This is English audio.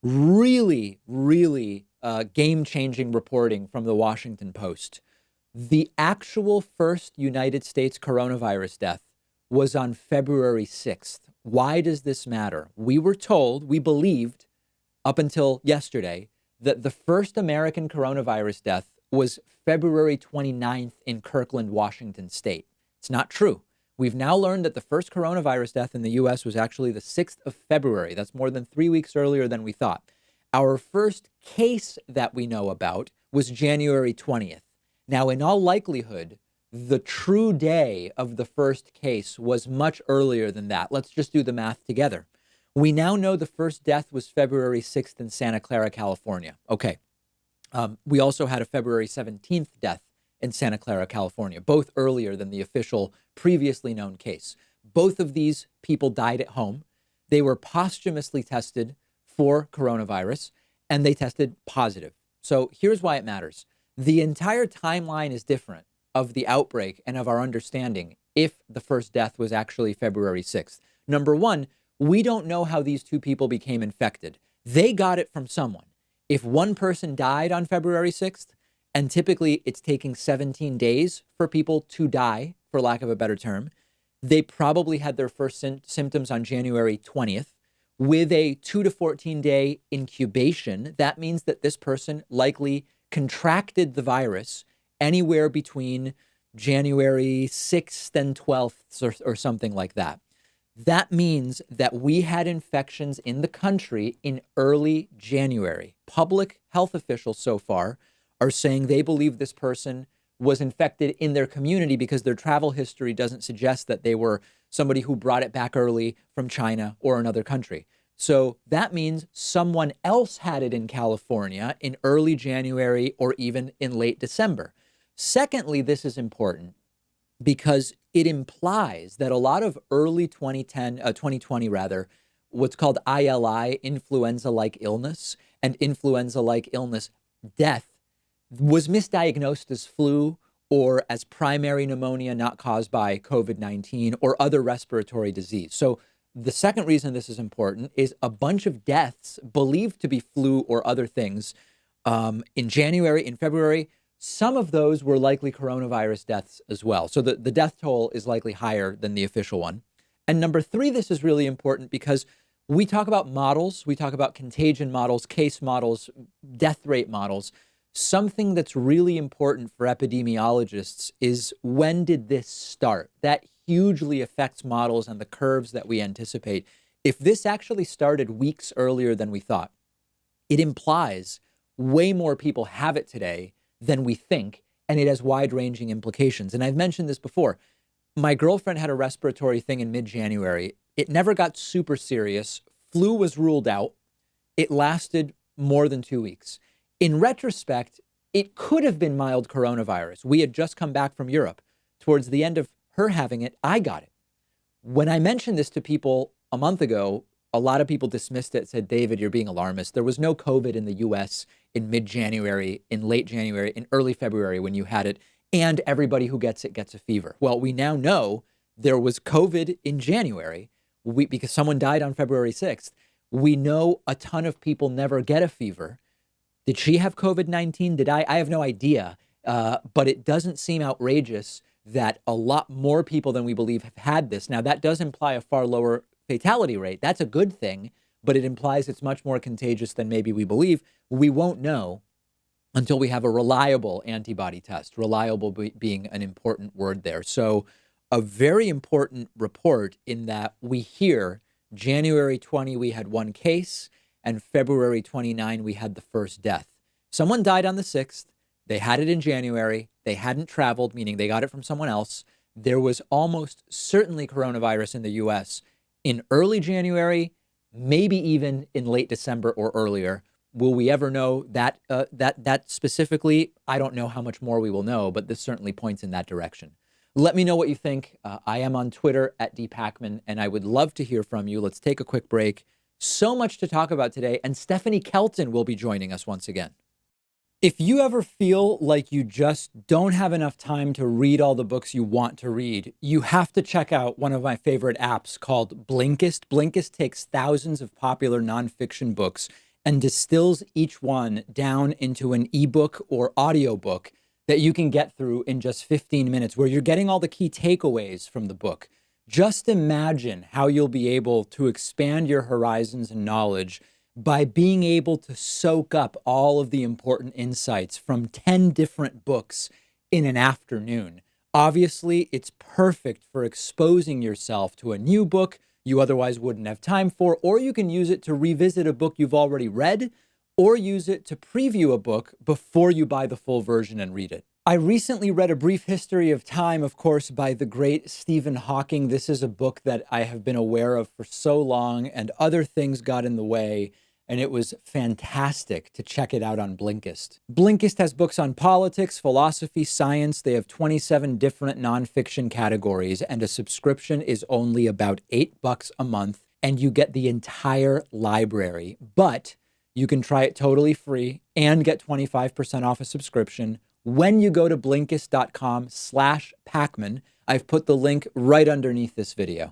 Really game-changing reporting from the Washington Post. The actual first United States coronavirus death was on February 6th. Why does this matter? We were told, we believed up until yesterday, that the first American coronavirus death was February 29th in Kirkland, Washington state. It's not true. We've now learned that the first coronavirus death in the US was actually the 6th of February. That's more than 3 weeks earlier than we thought. Our first case that we know about was January 20th. Now, in all likelihood, the true day of the first case was much earlier than that. Let's just do the math together. We now know the first death was February 6th in Santa Clara, California. Okay. We also had a February 17th death in Santa Clara, California, both earlier than the official previously known case. Both of these people died at home. They were posthumously tested for coronavirus, and they tested positive. So here's why it matters. The entire timeline is different of the outbreak and of our understanding if the first death was actually February 6th. Number one, we don't know how these two people became infected. They got it from someone. If one person died on February 6th, and typically it's taking 17 days for people to die, for lack of a better term, they probably had their first symptoms on January 20th. With a 2 to 14 day incubation, that means that this person likely contracted the virus anywhere between January 6th and 12th or something like that. That means that we had infections in the country in early January. Public health officials so far are saying they believe this person was infected in their community because their travel history doesn't suggest that they were somebody who brought it back early from China or another country. So that means someone else had it in California in early January or even in late December. Secondly, this is important because it implies that a lot of early 2020 rather, what's called ILI, influenza-like illness, and influenza-like illness death was misdiagnosed as flu or as primary pneumonia not caused by COVID-19 or other respiratory disease. So the second reason this is important is a bunch of deaths believed to be flu or other things in January, in February. Some of those were likely coronavirus deaths as well. So the death toll is likely higher than the official one. And number three, this is really important because we talk about models, we talk about contagion models, case models, death rate models. Something that's really important for epidemiologists is when did this start? That hugely affects models and the curves that we anticipate. If this actually started weeks earlier than we thought, it implies way more people have it today than we think, and it has wide-ranging implications. And I've mentioned this before. My girlfriend had a respiratory thing in mid-January. It never got super serious. Flu was ruled out. It lasted more than 2 weeks. In retrospect, it could have been mild coronavirus. We had just come back from Europe. Towards the end of her having it, I got it. When I mentioned this to people a month ago, a lot of people dismissed it, said, David, you're being alarmist. There was no COVID in the US in mid-January, in late January, in early February when you had it, and everybody who gets it gets a fever. Well, we now know there was COVID in January because someone died on February 6th. We know a ton of people never get a fever. Did she have COVID-19? Did I? I have no idea. But it doesn't seem outrageous that a lot more people than we believe have had this. Now, that does imply a far lower fatality rate. That's a good thing, but it implies it's much more contagious than maybe we believe. We won't know until we have a reliable antibody test, reliable being an important word there. So a very important report in that we hear January 20, we had one case, and February 29, we had the first death. Someone died on the 6th. They had it in January. They hadn't traveled, meaning they got it from someone else. There was almost certainly coronavirus in the US in early January, maybe even in late December or earlier. Will we ever know that that specifically? I don't know how much more we will know, but this certainly points in that direction. Let me know what you think. I am on Twitter at @dpakman, and I would love to hear from you. Let's take a quick break. So much to talk about today, and Stephanie Kelton will be joining us once again. If you ever feel like you just don't have enough time to read all the books you want to read, you have to check out one of my favorite apps called Blinkist. Blinkist takes thousands of popular nonfiction books and distills each one down into an ebook or audiobook that you can get through in just 15 minutes, where you're getting all the key takeaways from the book. Just imagine how you'll be able to expand your horizons and knowledge by being able to soak up all of the important insights from 10 different books in an afternoon. Obviously, it's perfect for exposing yourself to a new book you otherwise wouldn't have time for, or you can use it to revisit a book you've already read, or use it to preview a book before you buy the full version and read it. I recently read A Brief History of Time, of course, by the great Stephen Hawking. This is a book that I have been aware of for so long, and other things got in the way, and it was fantastic to check it out on Blinkist. Blinkist has books on politics, philosophy, science. They have 27 different nonfiction categories, and a subscription is only about $8 a month, and you get the entire library. But you can try it totally free and get 25% off a subscription when you go to Blinkist.com/Pakman. I've put the link right underneath this video.